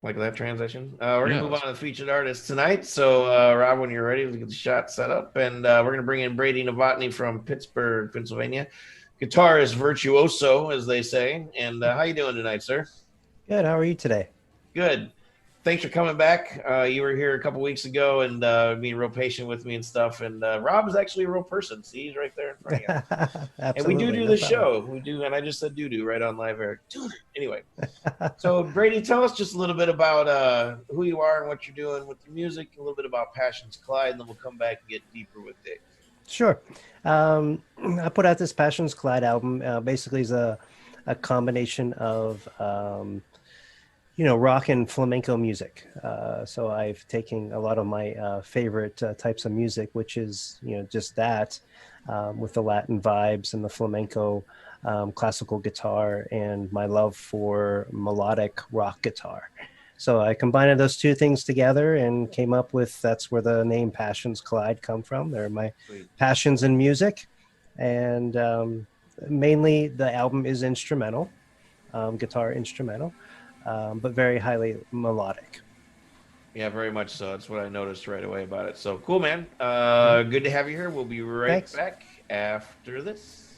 Like that transition. We're gonna move on Yes. to the featured artist tonight. So, Rob, when you're ready, let's get the shot set up, and we're gonna bring in Brady Novotny from Pittsburgh, Pennsylvania. Guitarist virtuoso, as they say. And how you doing tonight, sir? Good. How are you today? Good. Thanks for coming back. You were here a couple weeks ago and being real patient with me and stuff. And Rob is actually a real person. See, he's right there in front of you. And we do Absolutely, do no the problem. show. We do, and I just said doo doo right on live air. Anyway, so Brady, tell us just a little bit about who you are and what you're doing with your music, a little bit about Passions Collide, and then we'll come back and get deeper with Dave. Sure. I put out this Passions Collide album. Basically, is a combination of rock and flamenco music. So I've taken a lot of my favorite types of music, which is just that, with the Latin vibes and the flamenco, classical guitar, and my love for melodic rock guitar. So I combined those two things together and came up with, that's where the name Passions Collide come from. They're my Sweet. passions in music, and mainly the album is instrumental, guitar instrumental, but very highly melodic. Yeah, very much so. That's what I noticed right away about it. So cool, man. Good to have you here. We'll be right Thanks. back after this.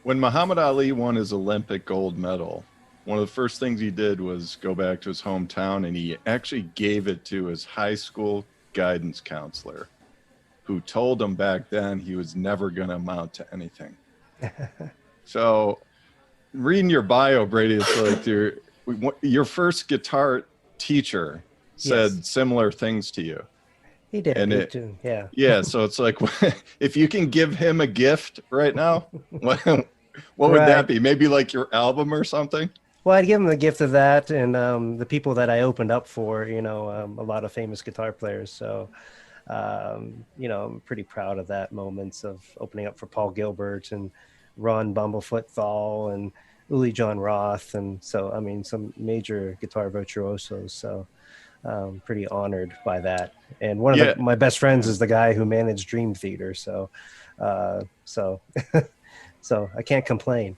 When Muhammad Ali won his Olympic gold medal, one of the first things he did was go back to his hometown, and he actually gave it to his high school guidance counselor, who told him back then he was never going to amount to anything. So reading your bio, Brady, it's like your first guitar teacher said Yes, similar things to you. he did. And He it, too. Yeah. yeah, so it's like, if you can give him a gift right now, what would that Right. be? Maybe like your album or something? Well, I'd give him the gift of that, and the people that I opened up for, a lot of famous guitar players. So, I'm pretty proud of that, moments of opening up for Paul Gilbert and Ron Bumblefoot Thal and Uli John Roth. And so, I mean, some major guitar virtuosos. So, pretty honored by that. And one of Yeah, my best friends is the guy who managed Dream Theater. So, so, so I can't complain.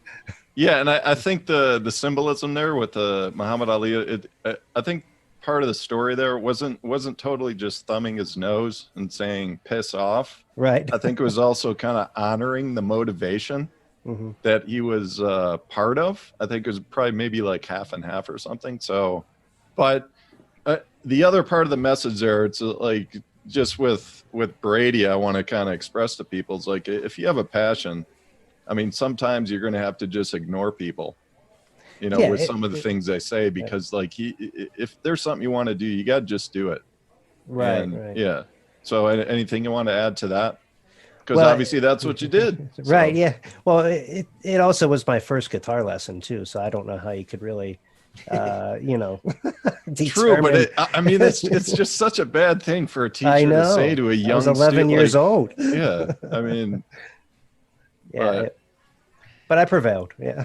yeah, and I think the symbolism there with the Muhammad Ali, I think part of the story there wasn't totally just thumbing his nose and saying piss off. Right. I think it was also kind of honoring the motivation Hmm. that he was part of. I think it was probably maybe like half and half or something. So, but the other part of the message there, it's like just with Brady, I want to kind of express to people, it's like if you have a passion, I mean, sometimes you're going to have to just ignore people. you know, Yeah, with some of the things they say, because like if there's something you want to do, you got to just do it. right, And right. yeah. So anything you want to add to that? Because Well, obviously that's what you did. right, So. yeah. Well, it also was my first guitar lesson too, so I don't know how you could really, you know, True, but determine. I mean, it's just such a bad thing for a I teacher to say know. to a I was young 11 student. years Like, old. yeah, I mean, Yeah, but but I prevailed. Yeah.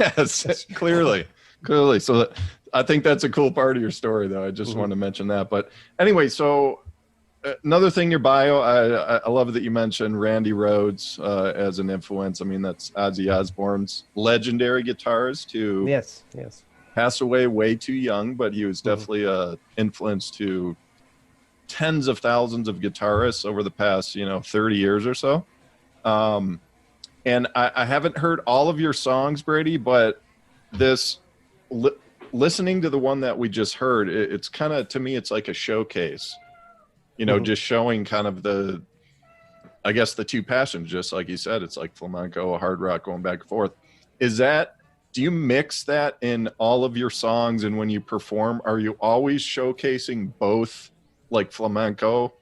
yes, clearly. So I think that's a cool part of your story, though. I just Mhm. wanted to mention that. But anyway, so another thing, your bio, I love that you mentioned Randy Rhoads as an influence. I mean, that's Ozzy Osbourne's legendary guitarist who Yes, yes. passed away way too young, but he was Mhm. definitely a influence to tens of thousands of guitarists over the past, 30 years or so. Um, and I haven't heard all of your songs, Brady, but this li- listening to the one that we just heard, it's kind of, to me, it's like a showcase, Mhm. just showing kind of I guess the two passions, just like you said, it's like flamenco, hard rock going back and forth. Do you mix that in all of your songs? And when you perform, are you always showcasing both like flamenco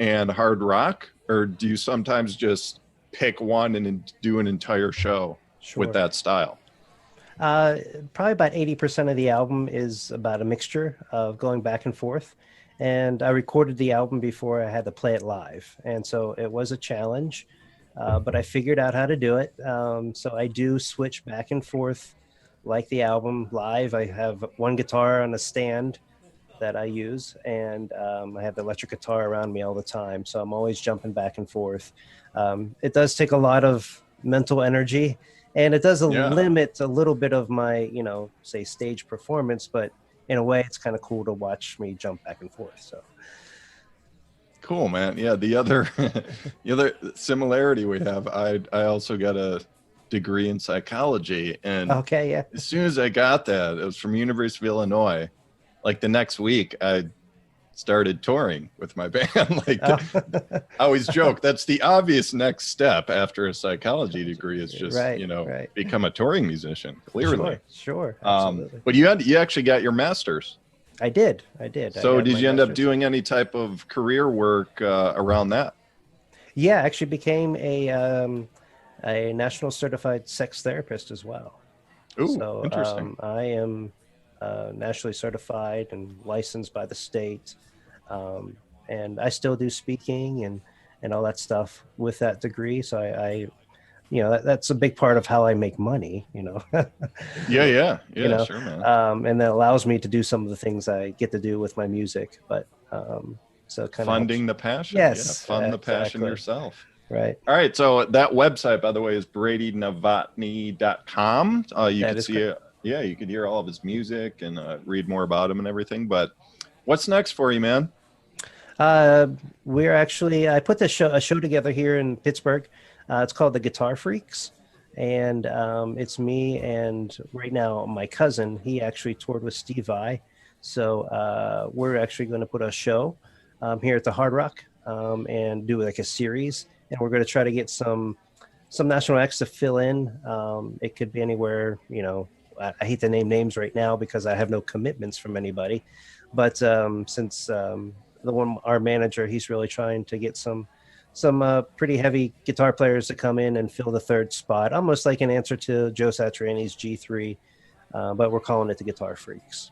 and hard rock? Or do you sometimes just pick one and do an entire show with Sure. that style? Uh, Probably about 80% of the album is about a mixture of going back and forth. And I recorded the album before I had to play it live. And so it was a challenge, but I figured out how to do it. So I do switch back and forth like the album live. I have one guitar on a stand that I use, and I have the electric guitar around me all the time. So I'm always jumping back and forth. It does take a lot of mental energy, and it does Yeah. limit a little bit of my, say stage performance, but in a way, it's kind of cool to watch me jump back and forth. So, Cool, man. Yeah, the other the other similarity we have, I also got a degree in psychology, and okay, yeah. as soon as I got that, it was from University of Illinois. Like the next week, I started touring with my band. Like Oh, I always joke, that's the obvious next step after a psychology degree is just, right, right. become a touring musician, clearly. Sure, sure, absolutely. But you actually got your master's. I did, I did. I So got did my you end up master's. doing any type of career work around that? Yeah, I actually became a national certified sex therapist as well. Ooh, So interesting. I am nationally certified and licensed by the state, um, and I still do speaking and all that stuff with that degree. So that's a big part of how I make money. Yeah, sure, man. And that allows me to do some of the things I get to do with my music. But so it kind of helps. Funding the passion. Yeah, Yes, fund the passion exactly. yourself. Right. All right. So that website, by the way, is bradynovotny.com. You That could is see correct. it. Yeah, you could hear all of his music and read more about him and everything. But what's next for you, man? Uh, we're actually I put a show together here in Pittsburgh. It's called the Guitar Freaks, and it's me and right now my cousin. He actually toured with Steve Vai, so we're actually going to put a show here at the Hard Rock and do like a series, and we're going to try to get some national acts to fill in. It could be anywhere, I hate to name names right now because I have no commitments from anybody. But since our manager, he's really trying to get some pretty heavy guitar players to come in and fill the third spot, almost like an answer to Joe Satriani's G3. But we're calling it the Guitar Freaks.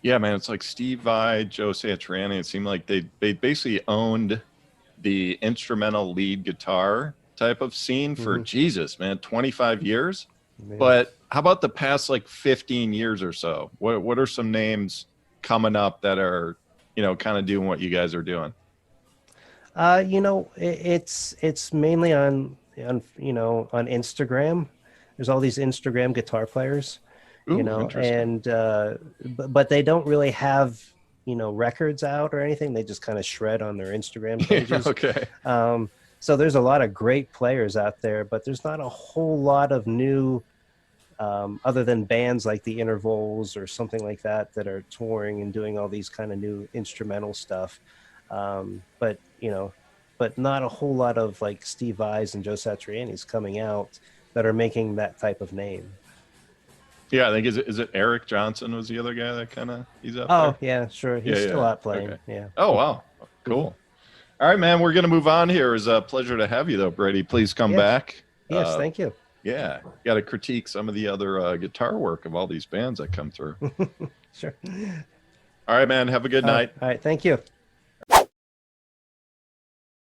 Yeah, man. It's like Steve Vai, Joe Satriani. It seemed like they basically owned the instrumental lead guitar type of scene for Mm-hmm. Jesus, man, 25 years. Yeah. But how about the past like 15 years or so? What are some names coming up that are, kind of doing what you guys are doing? It's mainly on Instagram. There's all these Instagram guitar players, Ooh, interesting. and but they don't really have records out or anything. They just kind of shred on their Instagram Yeah, pages. okay. So there's a lot of great players out there, but there's not a whole lot of new other than bands like the Intervals or something like that are touring and doing all these kind of new instrumental stuff. But but not a whole lot of like Steve Vai's and Joe Satriani's coming out that are making that type of name. Yeah, I think is it Eric Johnson was the other guy that kind of he's up Oh, there. yeah, sure. He's still out playing. Okay. Yeah. Oh wow, cool. All right, man. We're gonna move on here. It was a pleasure to have you, though, Brady. Please come Yes. back. Yes, thank you. Yeah, got to critique some of the other guitar work of all these bands that come through. Sure. All right, man. Have a good night. All right. Thank you.